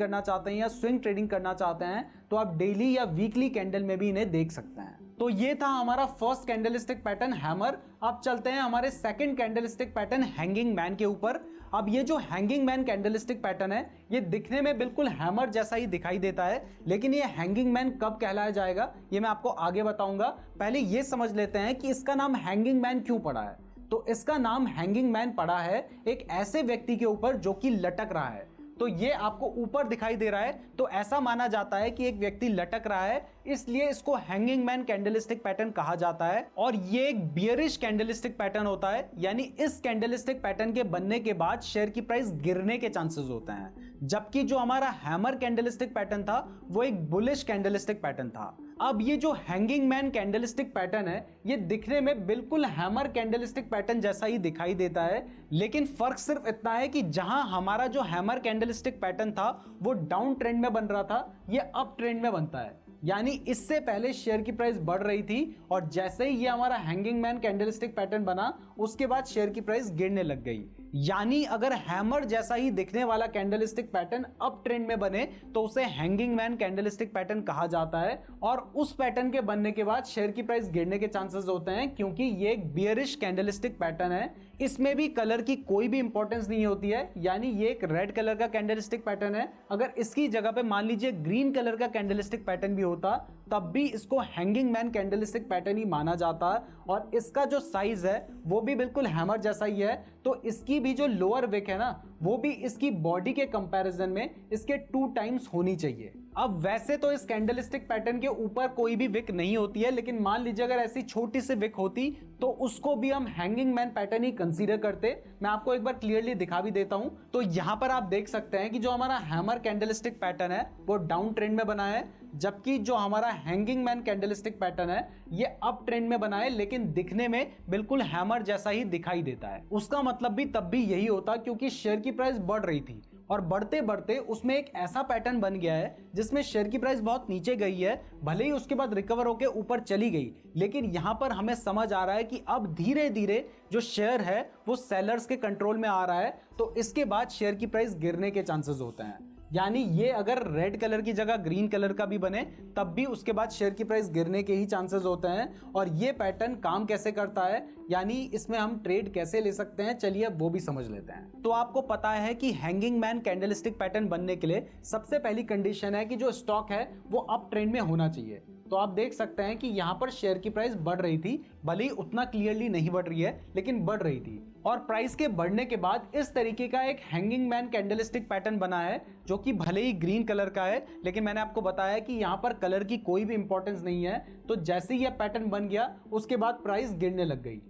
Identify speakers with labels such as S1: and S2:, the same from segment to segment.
S1: करना चाहते हैं या स्विंग ट्रेडिंग करना चाहते हैं तो आप डेली या वीकली कैंडल में भी इन्हें देख सकते हैं। तो ये था हमारा फर्स्ट कैंडलस्टिक पैटर्न हैमर। अब चलते हैं हमारे second candlestick pattern hanging man के ऊपर। अब ये जो हैंगिंग मैन कैंडलस्टिक पैटर्न है ये दिखने में बिल्कुल हैमर जैसा ही दिखाई देता है, लेकिन ये हैंगिंग मैन कब कहलाया जाएगा ये मैं आपको आगे बताऊंगा। पहले ये समझ लेते हैं कि इसका नाम हैंगिंग मैन क्यों पड़ा है। तो इसका नाम हैंगिंग मैन पड़ा है एक ऐसे व्यक्ति के ऊपर जो कि लटक रहा है। तो ये आपको ऊपर दिखाई दे रहा है तो ऐसा माना जाता है कि एक व्यक्ति लटक रहा है, इसलिए इसको हैंगिंग मैन कैंडलस्टिक पैटर्न कहा जाता है। और ये एक बियरिश कैंडलस्टिक पैटर्न होता है, यानी इस कैंडलस्टिक पैटर्न के बनने के बाद शेयर की प्राइस गिरने के चांसेस होते हैं। जबकि जो हमारा हैमर कैंडलस्टिक पैटर्न था वो एक बुलिश कैंडलस्टिक पैटर्न था। अब ये जो हैंगिंग मैन कैंडलस्टिक पैटर्न है ये दिखने में बिल्कुल हैमर कैंडलस्टिक पैटर्न जैसा ही दिखाई देता है, लेकिन फर्क सिर्फ इतना है कि जहां हमारा जो हैमर कैंडलस्टिक पैटर्न था वो डाउन ट्रेंड में बन रहा था, ये अप ट्रेंड में बनता है। यानी इससे पहले शेयर की प्राइस बढ़ रही थी और जैसे ही ये हमारा हैंगिंग मैन कैंडलस्टिक पैटर्न बना उसके बाद शेयर की प्राइस गिरने लग गई। यानी अगर हैमर जैसा ही दिखने वाला कैंडलस्टिक पैटर्न अप ट्रेंड में बने तो उसे हैंगिंग मैन कैंडलस्टिक पैटर्न कहा जाता है, और उस पैटर्न के बनने के बाद शेयर की प्राइस गिरने के चांसेस होते हैं, क्योंकि ये एक बियरिश कैंडलस्टिक पैटर्न है। इसमें भी कलर की कोई भी इंपॉर्टेंस नहीं होती है, यानी ये एक रेड कलर का कैंडलस्टिक पैटर्न है, अगर इसकी जगह पे मान लीजिए ग्रीन कलर का कैंडलस्टिक पैटर्न भी होता तब भी इसको हैंगिंग मैन कैंडलस्टिक पैटर्न ही माना जाता है। और इसका जो साइज है वो भी बिल्कुल हैमर जैसा ही है, तो इसकी भी जो लोअर विक है ना वो भी इसकी बॉडी के कंपैरिजन में इसके 2 टाइम्स होनी चाहिए। अब वैसे तो इस कैंडलस्टिक पैटर्न के ऊपर कोई भी विक नहीं होती है, लेकिन मान लीजिए अगर ऐसी छोटी सी विक होती तो उसको भी हम हैंगिंग मैन पैटर्न ही कंसीडर करते। मैं आपको एक बार क्लियरली दिखा भी देता हूं। तो यहां पर आप देख सकते हैं कि जो हमारा हैमर कैंडलस्टिक पैटर्न है वो डाउन ट्रेंड में बना है, जबकि जो हमारा हैंगिंग मैन कैंडलस्टिक पैटर्न है ये अप ट्रेंड में बना है, लेकिन दिखने में बिल्कुल हैमर जैसा ही दिखाई देता है। उसका मतलब भी तब भी यही होता क्योंकि शेयर की प्राइस बढ़ रही थी और बढ़ते बढ़ते उसमें एक ऐसा पैटर्न बन गया है जिसमें शेयर की प्राइस बहुत नीचे गई है, भले ही उसके बाद रिकवर होकर ऊपर चली गई, लेकिन यहां पर हमें समझ आ रहा है कि अब धीरे धीरे जो शेयर है वो सेलर्स के कंट्रोल में आ रहा है, तो इसके बाद शेयर की प्राइस गिरने के चांसेस होते हैं। यानी ये अगर रेड कलर की जगह ग्रीन कलर का भी बने तब भी उसके बाद शेयर की प्राइस गिरने के ही चांसेस होते हैं। और ये पैटर्न काम कैसे करता है, यानी इसमें हम ट्रेड कैसे ले सकते हैं, चलिए अब वो भी समझ लेते हैं। तो आपको पता है कि हैंगिंग मैन कैंडलस्टिक पैटर्न बनने के लिए सबसे पहली कंडीशन है कि जो स्टॉक है वो अप ट्रेंड में होना चाहिए। तो आप देख सकते हैं कि यहां पर शेयर की प्राइस बढ़ रही थी, भले ही उतना क्लियरली नहीं बढ़ रही है लेकिन बढ़ रही थी, और प्राइस के बढ़ने के बाद इस तरीके का एक हैंगिंग मैन कैंडलस्टिक पैटर्न बना है जो कि भले ही ग्रीन कलर का है, लेकिन मैंने आपको बताया कि यहां पर कलर की कोई भी इंपॉर्टेंस नहीं है। तो जैसे ही यह पैटर्न बन गया उसके बाद प्राइस गिरने लग गई।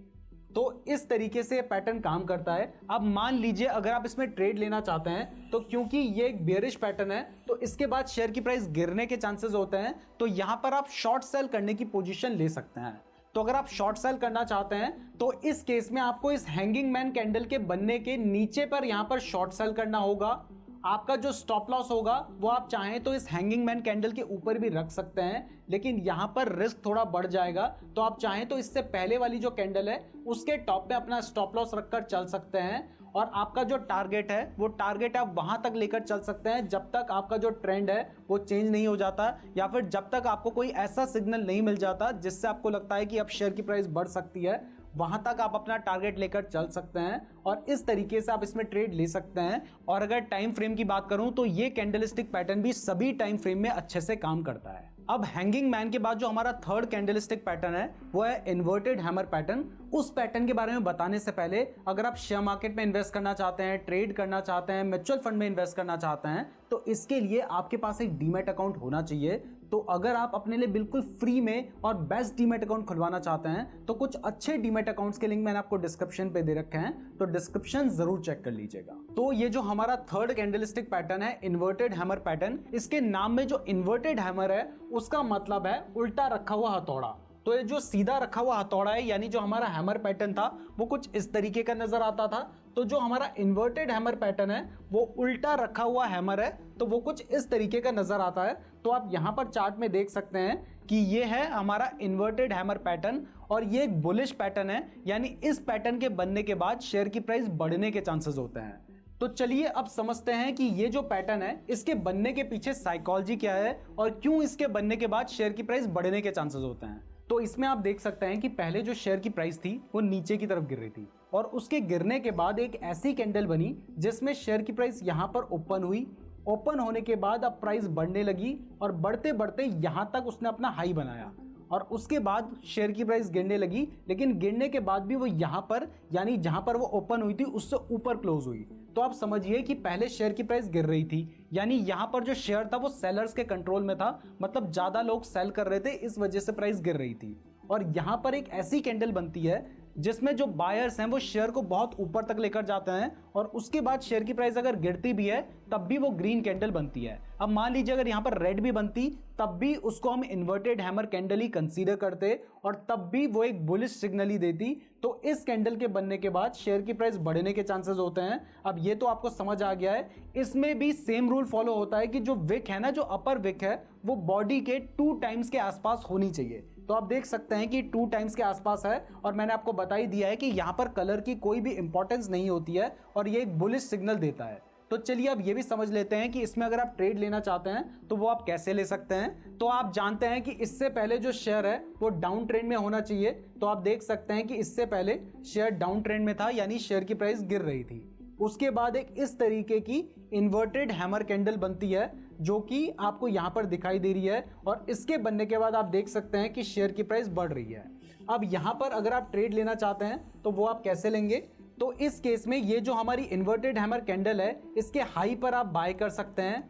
S1: तो इस तरीके से पैटर्न काम करता है। अब मान लीजिए अगर आप इसमें ट्रेड लेना चाहते हैं तो क्योंकि ये एक बेयरिश पैटर्न है तो इसके बाद शेयर की प्राइस गिरने के चांसेस होते हैं, तो यहां पर आप शॉर्ट सेल करने की पोजीशन ले सकते हैं। तो अगर आप शॉर्ट सेल करना चाहते हैं तो इस केस में आपको इस हैंगिंग मैन कैंडल के बनने के नीचे पर यहां पर शॉर्ट सेल करना होगा। आपका जो स्टॉप लॉस होगा वो आप चाहें तो इस हैंगिंग मैन कैंडल के ऊपर भी रख सकते हैं, लेकिन यहां पर रिस्क थोड़ा बढ़ जाएगा। तो आप चाहें तो इससे पहले वाली जो कैंडल है उसके टॉप पे अपना स्टॉप लॉस रखकर चल सकते हैं, और आपका जो टारगेट है वो टारगेट आप वहां तक लेकर चल सकते हैं जब तक आपका जो ट्रेंड है वो चेंज नहीं हो जाता, या फिर जब तक आपको कोई ऐसा सिग्नल नहीं मिल जाता जिससे आपको लगता है कि अब शेयर की प्राइस बढ़ सकती है, वहां तक आप अपना टारगेट लेकर चल सकते हैं और इस तरीके से आप इसमें ट्रेड ले सकते हैं। और अगर टाइम फ्रेम की बात करूं तो ये कैंडलस्टिक पैटर्न भी सभी टाइम फ्रेम में अच्छे से काम करता है। अब हैंगिंग मैन के बाद जो हमारा थर्ड कैंडलस्टिक पैटर्न है वो है इन्वर्टेड हैमर पैटर्न। उस पैटर्न के बारे में बताने से पहले अगर आप शेयर मार्केट में इन्वेस्ट करना चाहते हैं, ट्रेड करना चाहते हैं, म्यूचुअल फंड में इन्वेस्ट करना चाहते हैं, तो इसके लिए आपके पास एक डीमैट अकाउंट होना चाहिए। तो अगर आप अपने लिए बिल्कुल फ्री में और बेस्ट डीमैट अकाउंट खुलवाना चाहते हैं तो कुछ अच्छे डीमैट अकाउंट्स के लिंक मैंने आपको डिस्क्रिप्शन पे दे रखे हैं, तो डिस्क्रिप्शन जरूर चेक कर लीजिएगा। तो ये जो हमारा थर्ड कैंडलस्टिक पैटर्न है इन्वर्टेड हैमर पैटर्न, इसके नाम में जो इन्वर्टेड हैमर है उसका मतलब है उल्टा रखा हुआ हथौड़ा। तो ये जो सीधा रखा हुआ हथौड़ा है, यानी जो हमारा हैमर पैटर्न था वो कुछ इस तरीके का नजर आता था, तो जो हमारा इन्वर्टेड हैमर पैटर्न है वो उल्टा रखा हुआ हैमर है, तो वो कुछ इस तरीके का नजर आता है। तो आप यहां पर चार्ट में देख सकते हैं कि ये है हमारा इन्वर्टेड हैमर पैटर्न और ये एक बुलिश पैटर्न है, यानी इस पैटर्न के बनने के बाद शेयर की प्राइस बढ़ने के चांसेस होते हैं। तो चलिए अब समझते हैं कि ये जो पैटर्न है इसके बनने के पीछे साइकोलॉजी क्या है और क्यों इसके बनने के बाद शेयर की प्राइस बढ़ने के चांसेस होते हैं। तो इसमें आप देख सकते हैं कि पहले जो शेयर की प्राइस थी वो नीचे की तरफ गिर रही थी और उसके गिरने के बाद एक ऐसी कैंडल बनी जिसमें शेयर की प्राइस यहां पर ओपन हुई। ओपन होने के बाद अब प्राइस बढ़ने लगी और बढ़ते बढ़ते यहां तक उसने अपना हाई बनाया और उसके बाद शेयर की प्राइस गिरने लगी, लेकिन गिरने के बाद भी वो यहाँ पर यानी जहाँ पर वो ओपन हुई थी उससे ऊपर क्लोज हुई। तो आप समझिए कि पहले शेयर की प्राइस गिर रही थी, यानी यहाँ पर जो शेयर था वो सेलर्स के कंट्रोल में था, मतलब ज़्यादा लोग सेल कर रहे थे, इस वजह से प्राइस गिर रही थी। और यहाँ पर एक ऐसी कैंडल बनती है जिसमें जो बायर्स हैं वो शेयर को बहुत ऊपर तक लेकर जाते हैं और उसके बाद शेयर की प्राइस अगर गिरती भी है तब भी वो ग्रीन कैंडल बनती है। अब मान लीजिए अगर यहाँ पर रेड भी बनती तब भी उसको हम इन्वर्टेड हैमर कैंडल ही कंसीडर करते और तब भी वो एक बुलिश सिग्नल ही देती। तो इस कैंडल के बनने के बाद शेयर की प्राइस बढ़ने के चांसेस होते हैं। अब ये तो आपको समझ आ गया है। इसमें भी सेम रूल फॉलो होता है कि जो विक है ना, जो अपर विक है वो बॉडी के 2 टाइम्स के आसपास होनी चाहिए। तो आप देख सकते हैं कि 2 टाइम्स के आसपास है और मैंने आपको बता ही दिया है कि यहाँ पर कलर की कोई भी इंपॉर्टेंस नहीं होती है और ये एक बुलिश सिग्नल देता है। तो चलिए अब ये भी समझ लेते हैं कि इसमें अगर आप ट्रेड लेना चाहते हैं तो वो आप कैसे ले सकते हैं। तो आप जानते हैं कि इससे पहले जो शेयर है वो डाउन ट्रेंड में होना चाहिए। तो आप देख सकते हैं कि इससे पहले शेयर डाउन ट्रेंड में था, यानी शेयर की प्राइस गिर रही थी। उसके बाद एक इस तरीके की इन्वर्टेड हैमर कैंडल बनती है जो कि आपको यहाँ पर दिखाई दे रही है और इसके बनने के बाद आप देख सकते हैं कि शेयर की प्राइस बढ़ रही है। अब यहाँ पर अगर आप ट्रेड लेना चाहते हैं तो वो आप कैसे लेंगे। तो इस केस में ये जो हमारी इन्वर्टेड हैमर कैंडल है इसके हाई पर आप बाय कर सकते हैं।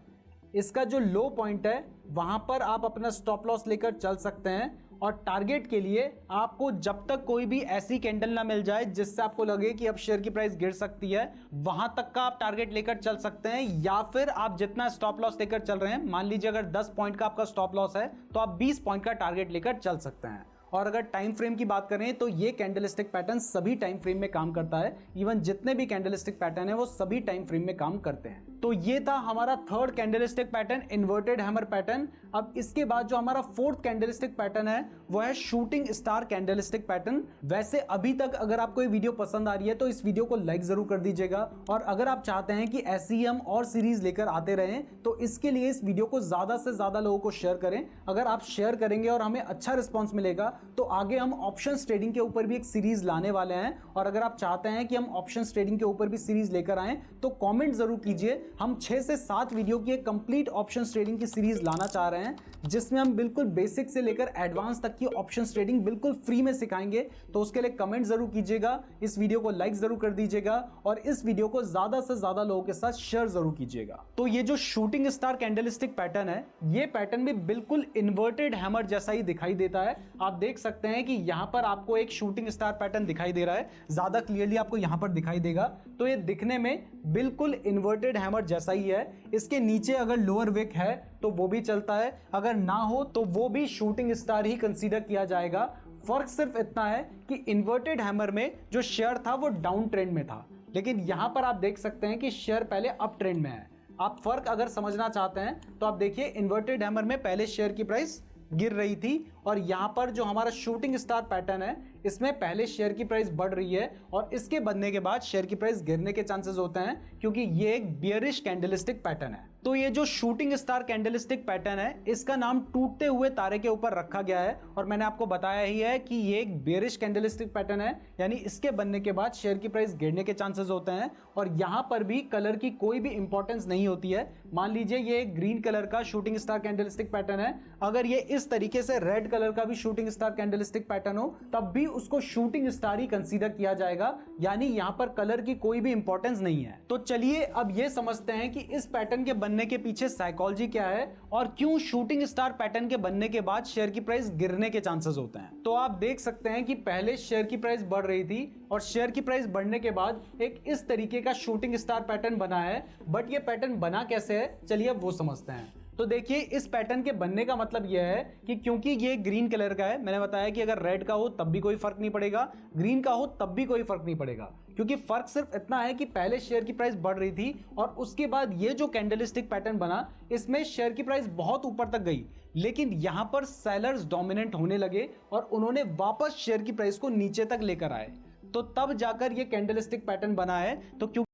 S1: इसका जो लो पॉइंट है वहां पर आप अपना स्टॉप लॉस लेकर चल सकते हैं और टारगेट के लिए आपको जब तक कोई भी ऐसी कैंडल ना मिल जाए जिससे आपको लगे कि अब शेयर की प्राइस गिर सकती है, वहां तक का आप टारगेट लेकर चल सकते हैं। या फिर आप जितना स्टॉप लॉस लेकर चल रहे हैं, मान लीजिए अगर 10 पॉइंट का आपका स्टॉप लॉस है तो आप 20 पॉइंट का टारगेट लेकर चल सकते हैं। और अगर टाइम फ्रेम की बात करें तो ये कैंडलस्टिक पैटर्न सभी टाइम फ्रेम में काम करता है। इवन जितने भी कैंडलस्टिक पैटर्न है वो सभी टाइम फ्रेम में काम करते हैं। तो ये था हमारा third candlestick pattern, inverted hammer pattern. अब इसके बाद जो हमारा फोर्थ कैंडलस्टिक पैटर्न है वो है शूटिंग स्टार कैंडलस्टिक पैटर्न। वैसे अभी तक अगर आपको ये वीडियो पसंद आ रही है तो इस वीडियो को लाइक जरूर कर दीजिएगा और अगर आप चाहते हैं कि ऐसी ही हम और सीरीज लेकर आते रहें तो इसके लिए इस वीडियो को ज्यादा से ज्यादा लोगों को शेयर करें। अगर आप शेयर करेंगे और हमें अच्छा रिस्पॉन्स मिलेगा तो आगे हम ऑप्शंस ट्रेडिंग के ऊपर भी एक सीरीज लाने वाले हैं। और अगर आप चाहते हैं कि हम ऑप्शंस ट्रेडिंग के ऊपर भी सीरीज लेकर आएं तो कमेंट जरूर कीजिए। हम 6 से 7 वीडियो की एक कंप्लीट ऑप्शंस ट्रेडिंग की सीरीज लाना चाह रहे हैं जिसमें हम बिल्कुल बेसिक से लेकर एडवांस तक की ऑप्शंस ट्रेडिंग बिल्कुल फ्री में सिखाएंगे। तो उसके लिए कमेंट जरूर कीजिएगा, इस वीडियो को लाइक जरूर कर दीजिएगा और इस वीडियो को ज्यादा से ज्यादा लोगों के साथ शेयर जरूर कीजिएगा। तो ये जो शूटिंग स्टार कैंडलस्टिक पैटर्न है ये पैटर्न भी बिल्कुल इन्वर्टेड हैमर जैसा ही दिखाई देता है। आप देख सकते हैं कि यहां पर आपको एक शूटिंग स्टार पैटर्न दिखाई दे रहा है, ज्यादा क्लियरली आपको यहां पर दिखाई देगा। तो ये दिखने में बिल्कुल इन्वर्टेड हैमर जैसा ही है। इसके नीचे अगर लोअर विक है तो वो भी चलता है, अगर ना हो तो वो भी शूटिंग स्टार ही कंसीडर किया जाएगा। फर्क सिर्फ इतना है कि इन्वर्टेड हैमर में जो शेयर था वो डाउन ट्रेंड में था, लेकिन यहां पर आप देख सकते हैं कि शेयर पहले अप ट्रेंड में है। आप फर्क अगर समझना चाहते हैं तो आप देखिए, इन्वर्टेड हैमर में पहले शेयर की प्राइस गिर रही थी और यहां पर जो हमारा शूटिंग स्टार पैटर्न है इसमें पहले शेयर की प्राइस बढ़ रही है और इसके बनने के बाद शेयर की प्राइस गिरने के चांसेस होते हैं क्योंकि ये एक बियरिश कैंडलस्टिक पैटर्न है। तो ये जो शूटिंग स्टार कैंडलस्टिक पैटर्न है इसका नाम टूटते हुए तारे के ऊपर रखा गया है और मैंने आपको बताया ही है कि ये एक बियरिश कैंडलस्टिक पैटर्न है, यानी इसके बनने के बाद शेयर की प्राइस गिरने के चांसेस होते हैं। और यहां पर भी कलर की कोई भी इंपॉर्टेंस नहीं होती है। मान लीजिए ये एक ग्रीन कलर का शूटिंग स्टार कैंडलस्टिक पैटर्न है, अगर ये इस तरीके से रेड कलर का भी शूटिंग स्टार कैंडलस्टिक पैटर्न हो तब भी उसको शूटिंग स्टार ही कंसीडर किया जाएगा, यानी यहां पर कलर की कोई भी इंपॉर्टेंस नहीं है। तो चलिए अब ये समझते हैं कि इस पैटर्न के बनने के पीछे साइकोलॉजी क्या है और क्यों शूटिंग स्टार पैटर्न के बनने के बाद शेयर की प्राइस गिरने के चांसेस होते हैं। तो आप देख सकते हैं कि पहले शेयर की प्राइस बढ़ रही थी और शेयर की प्राइस बढ़ने के बाद एक इस तरीके का शूटिंग स्टार पैटर्न बना है। बट ये पैटर्न बना कैसे है, चलिए अब वो समझते हैं। तो देखिए, इस पैटर्न के बनने का मतलब यह है कि क्योंकि ये ग्रीन कलर का है, मैंने बताया कि अगर रेड का हो तब भी कोई फर्क नहीं पड़ेगा, ग्रीन का हो तब भी कोई फर्क नहीं पड़ेगा, क्योंकि फर्क सिर्फ इतना है कि पहले शेयर की प्राइस बढ़ रही थी और उसके बाद ये जो कैंडलस्टिक पैटर्न बना इसमें शेयर की प्राइस बहुत ऊपर तक गई, लेकिन यहां पर सेलर्स डोमिनेंट होने लगे और उन्होंने वापस शेयर की प्राइस को नीचे तक लेकर आए, तो तब जाकर ये कैंडलस्टिक पैटर्न बना है। तो